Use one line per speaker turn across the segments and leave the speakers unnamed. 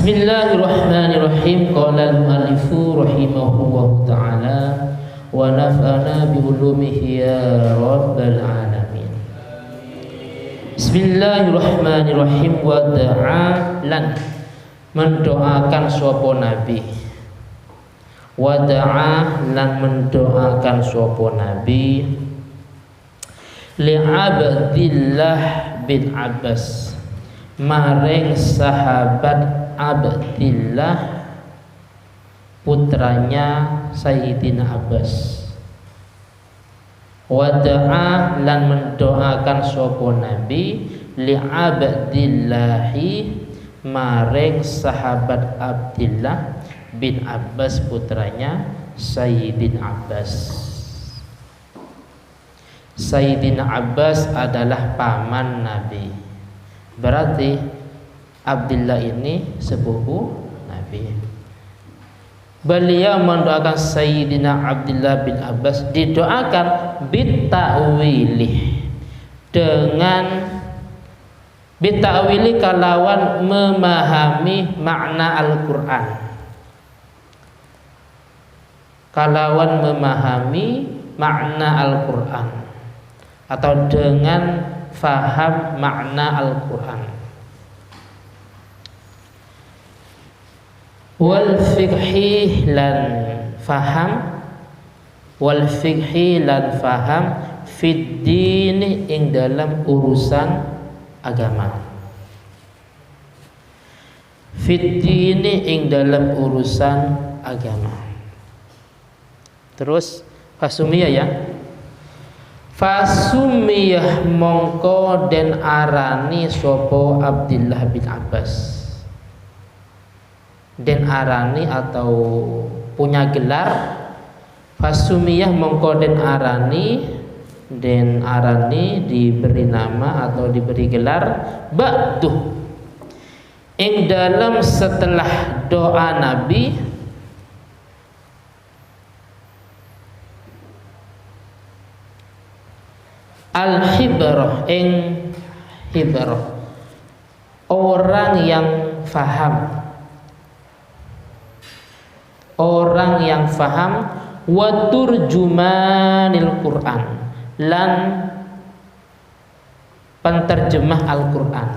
Bismillahirrahmanirrahim. Qala al-muallifu rahimahullahu ta'ala wa nafa'ana bi ulumihi ya rabbal alamin. Bismillahirrahmanirrahim. Wa da'a lan mendoakan sapa nabi. Wa da'a lan mendoakan sapa nabi li Abdillah bin Abbas maring sahabat Abdillah putranya Sayyidina Abbas. Wada'a lan mendoakan sapa nabi li Abdillahi maring sahabat Abdillah bin Abbas putranya Sayyidina Abbas. Sayyidina Abbas adalah paman Nabi. Berarti Abdillah ini sepupu Nabi. Beliau mendoakan Sayyidina Abdillah bin Abbas, didoakan bita'wili, dengan bita'wili kalawan memahami makna Al-Quran, kalawan memahami makna Al-Quran atau dengan faham makna Al-Quran. Wal fiqhi lan faham, wal fiqhi lan faham fid dini ing dalam urusan agama, fid dini ing dalam urusan agama. Terus fasumiyah ya, fasumiyah mongko den arani sopo Abdillah bin Abbas, den arani atau punya gelar fasumiyah mongko den arani diberi nama atau diberi gelar ba'du ing dalam setelah doa Nabi al-hibrah ing hibrah, orang yang faham, orang yang faham, wa turjumanil Quran lan penterjemah Al-Quran,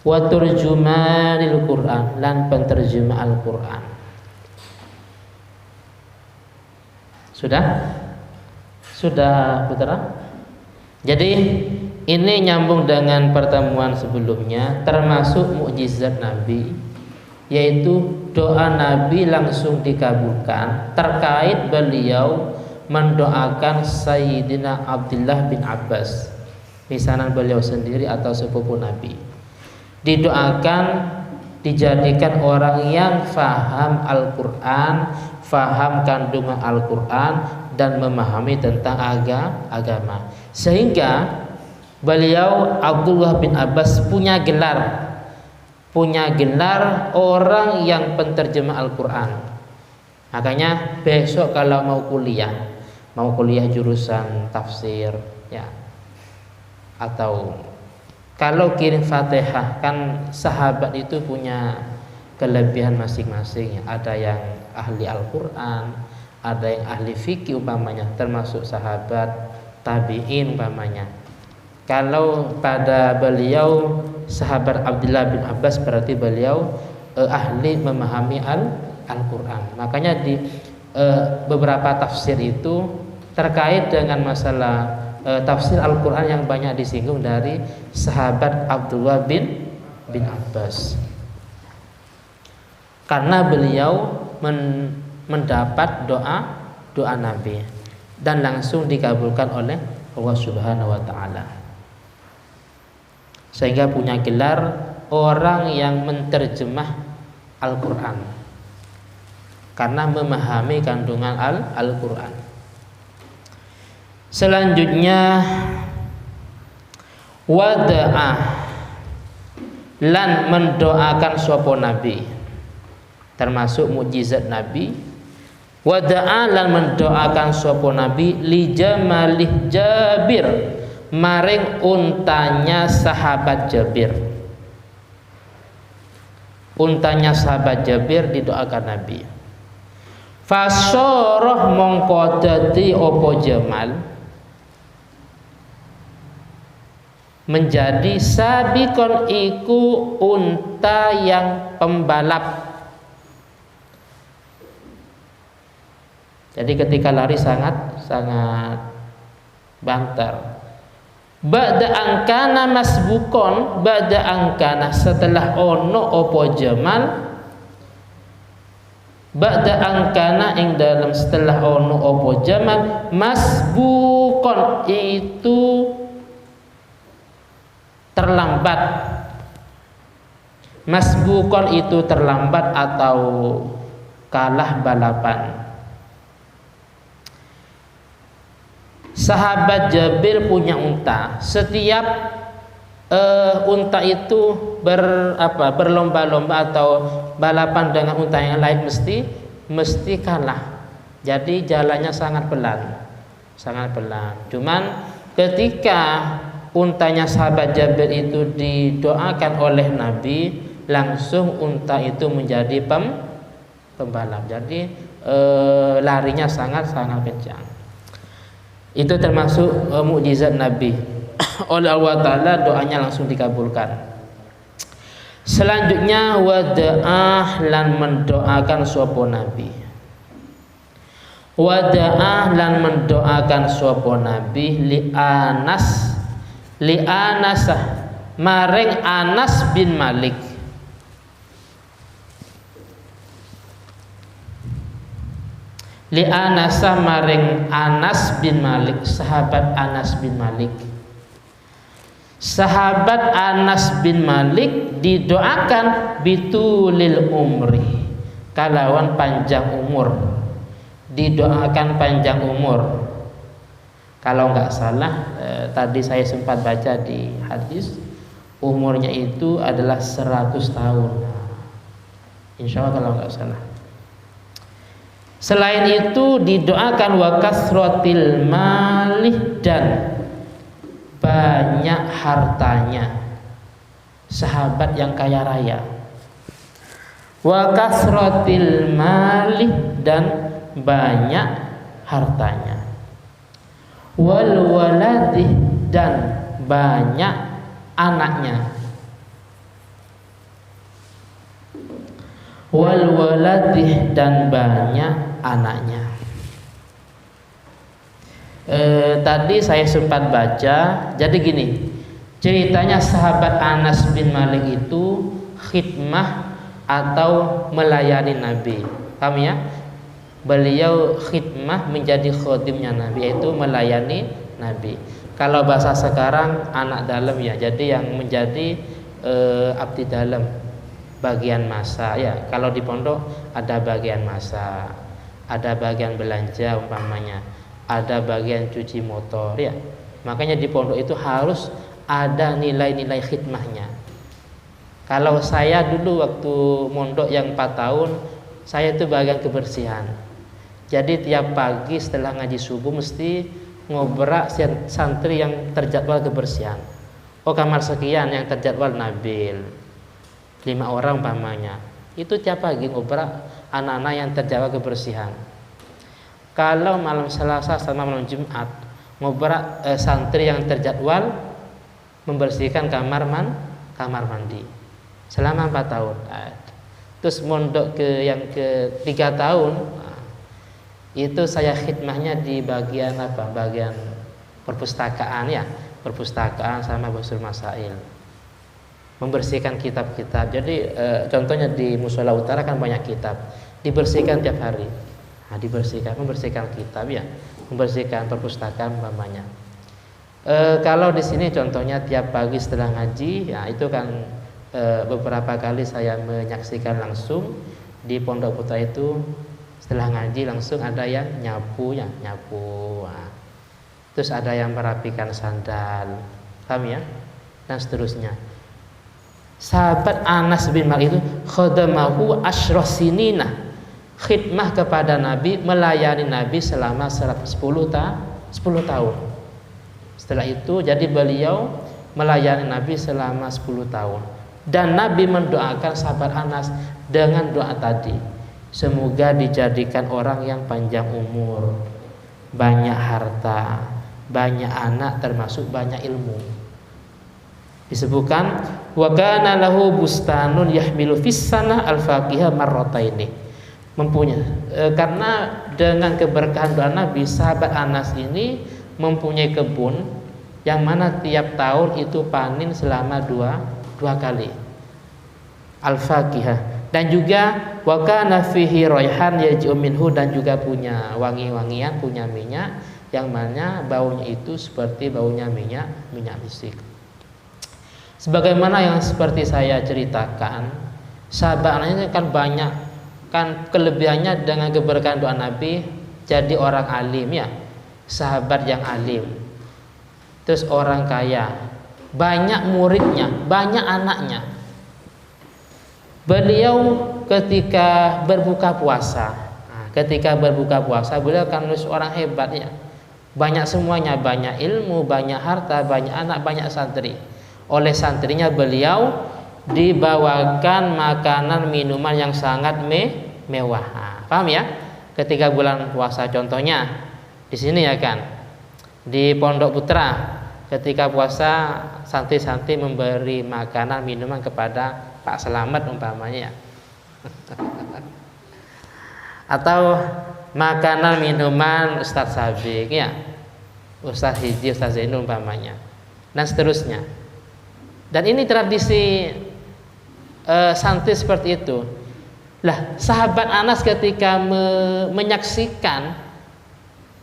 wa turjumanil Quran lan penterjemah Al-Quran. Sudah putra? Jadi ini nyambung dengan pertemuan sebelumnya, termasuk mukjizat Nabi, yaitu doa Nabi langsung dikabulkan terkait beliau mendoakan Sayyidina Abdillah bin Abbas, misalnya beliau sendiri atau sepupu Nabi, didoakan dijadikan orang yang faham Al-Quran, faham kandungan Al-Quran dan memahami tentang agama, sehingga beliau Abdullah bin Abbas punya gelar orang yang penterjemah Al-Quran. Makanya besok kalau mau kuliah jurusan tafsir ya, atau kalau kirim Fatihah, kan sahabat itu punya kelebihan masing-masing. Ada yang ahli Al-Quran, ada yang ahli fikih umpamanya, termasuk sahabat tabi'in umpamanya. Kalau pada beliau sahabat Abdullah bin Abbas, berarti beliau ahli memahami Al-Quran. Makanya di beberapa tafsir itu terkait dengan masalah tafsir Al-Quran yang banyak disinggung dari sahabat Abdullah bin Abbas, karena beliau mendapat doa Nabi dan langsung dikabulkan oleh Allah Subhanahu wa Ta'ala, sehingga punya gelar orang yang menterjemah Al-Quran karena memahami kandungan Al-Quran. Selanjutnya wada'a lan mendoakan sapa Nabi, termasuk mukjizat Nabi. Wada'a lan mendoakan sapa Nabi li jamalih Jabir, maring untanya sahabat Jabir. untanya sahabat Jabir didoakan Nabi. Fasoroh mongko dadi opo Jamal menjadi sabikon iku unta yang pembalap. Jadi ketika lari sangat banter. Ba'da angkana masbukon, ba'da angkana setelah ono opo Jamal, ba'da angkana ing dalam setelah ono opo Jamal, masbukon itu terlambat. Masbukon itu terlambat atau kalah balapan. Sahabat Jabir punya unta. Setiap unta itu berlomba-lomba atau balapan dengan unta yang lain mesti kalah. Jadi jalannya sangat pelan. Cuman ketika untanya sahabat Jabir itu didoakan oleh Nabi, langsung unta itu menjadi pembalap. Jadi larinya sangat kencang. Itu termasuk mukjizat Nabi. Oleh Allah Ta'ala doanya langsung dikabulkan. Selanjutnya wada'ah lan mendoakan sopo Nabi. Wada'ah lan mendoakan sopo Nabi li Anasah maring Anas bin Malik. Li Anasa maring Anas bin Malik, sahabat Anas bin Malik. Sahabat Anas bin Malik didoakan bitulil umri, kalawan panjang umur. Didoakan panjang umur. Kalau nggak salah tadi saya sempat baca di hadis, umurnya itu adalah 100 tahun. Insya Allah kalau nggak salah. Selain itu didoakan wa kasratil malih dan banyak hartanya. Sahabat yang kaya raya. Wa kasratil malih dan banyak hartanya. Wal waladih dan banyak anaknya. Wal waladih dan banyak anaknya. Tadi saya sempat baca. Jadi gini, ceritanya sahabat Anas bin Malik itu khidmah atau melayani Nabi. Paham ya? Beliau khidmah menjadi khadimnya Nabi, yaitu melayani Nabi. Kalau bahasa sekarang anak dalam ya, jadi yang menjadi abdi dalam, bagian masa ya. Kalau di pondok ada bagian masa, ada bagian belanja umpamanya, ada bagian cuci motor ya. Makanya di pondok itu harus ada nilai-nilai khidmahnya. Kalau saya dulu waktu mondok yang 4 tahun, saya itu bagian kebersihan. Jadi tiap pagi setelah ngaji subuh mesti ngobrak santri yang terjadwal kebersihan. Oh, kamar sekian yang terjadwal Nabil 5 orang umpamanya. Itu tiap pagi ngobrak anak-anak yang terjadwal kebersihan. Kalau malam Selasa sama malam Jumat ngobrak santri yang terjadwal membersihkan kamar mandi selama 4 tahun. Terus mondok yang ke-3 tahun, itu saya khidmahnya di bagian apa? Bagian perpustakaan ya, perpustakaan sama Basul Masail. Membersihkan kitab-kitab. Jadi contohnya di Musola Utara kan banyak kitab, dibersihkan tiap hari. Nah, membersihkan kitab ya, membersihkan perpustakaan umpamanya. Kalau di sini contohnya tiap pagi setelah ngaji, ya itu kan beberapa kali saya menyaksikan langsung di Pondok Putra itu. Setelah ngaji langsung ada yang nyapu. Nah, terus ada yang merapikan sandal, paham ya, dan seterusnya. Sahabat Anas bin Malik itu khadamahu asyra sinina, khidmah kepada Nabi, melayani Nabi selama 10 tahun. Setelah itu jadi beliau melayani Nabi selama 10 tahun. Dan Nabi mendoakan sahabat Anas dengan doa tadi, semoga dijadikan orang yang panjang umur, banyak harta, banyak anak, termasuk banyak ilmu. Disebutkan wa kana lahu bustanun yahmilu fis sana al-faqihah marrataini. Karena dengan keberkahan doa Nabi, sahabat Anas ini mempunyai kebun yang mana tiap tahun itu panen selama dua kali. Al-faqihah. Dan juga wa kana fihi raihan yaj'u minhu, dan juga punya wangi-wangian, punya minyak yang mana baunya itu seperti baunya minyak misik. Sebagaimana yang seperti saya ceritakan, sahabat Anas ini kan banyak kan kelebihannya dengan keberkahan doa Nabi jadi orang alim ya, sahabat yang alim, terus orang kaya, banyak muridnya, banyak anaknya. Beliau ketika berbuka puasa, beliau kan seorang hebat ya, banyak semuanya, banyak ilmu, banyak harta, banyak anak, banyak santri. Oleh santrinya beliau dibawakan makanan minuman yang sangat mewah. Paham ya? Ketika bulan puasa, contohnya di sini ya kan, di Pondok Putra, ketika puasa santri-santri memberi makanan minuman kepada Pak Selamat umpamanya, atau makanan minuman Ustadz Sabik ya, Ustadz Hiji, Ustadz Zainul umpamanya, dan seterusnya. Dan ini tradisi santri seperti itu. Lah, sahabat Anas ketika menyaksikan,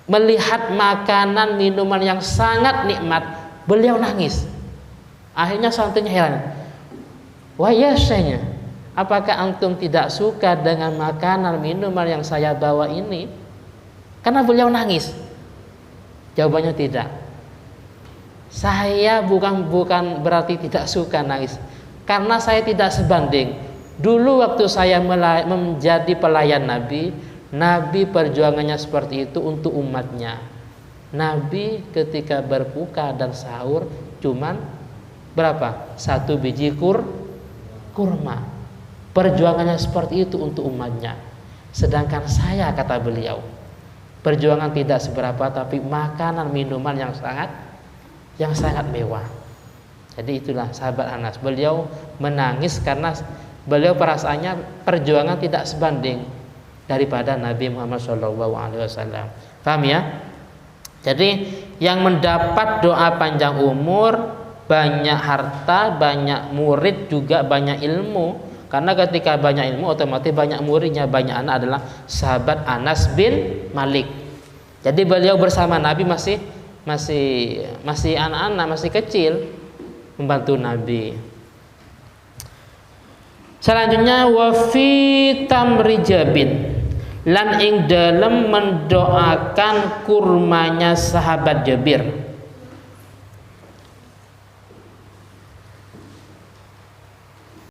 melihat makanan minuman yang sangat nikmat, beliau nangis. Akhirnya santrinya heran. Wah ya Syekhnya, apakah antum tidak suka dengan makanan minuman yang saya bawa ini? Karena beliau nangis. Jawabannya tidak. Saya bukan berarti tidak suka nangis, karena saya tidak sebanding. Dulu waktu saya menjadi pelayan Nabi, Nabi perjuangannya seperti itu untuk umatnya. Nabi ketika berbuka dan sahur cuman berapa? 1 biji kurma. Perjuangannya seperti itu untuk umatnya. Sedangkan saya, kata beliau, perjuangan tidak seberapa, tapi makanan minuman yang sangat mewah. Jadi itulah sahabat Anas. Beliau menangis karena beliau perasaannya perjuangan tidak sebanding daripada Nabi Muhammad SAW. Paham ya? Jadi yang mendapat doa panjang umur, banyak harta, banyak murid, juga banyak ilmu. Karena ketika banyak ilmu otomatis banyak muridnya, banyak anak, adalah sahabat Anas bin Malik. Jadi beliau bersama Nabi masih anak-anak, masih kecil, membantu Nabi. Selanjutnya wa fi tamri Jabir, lan ing dalem mendoakan kurmanya sahabat Jabir.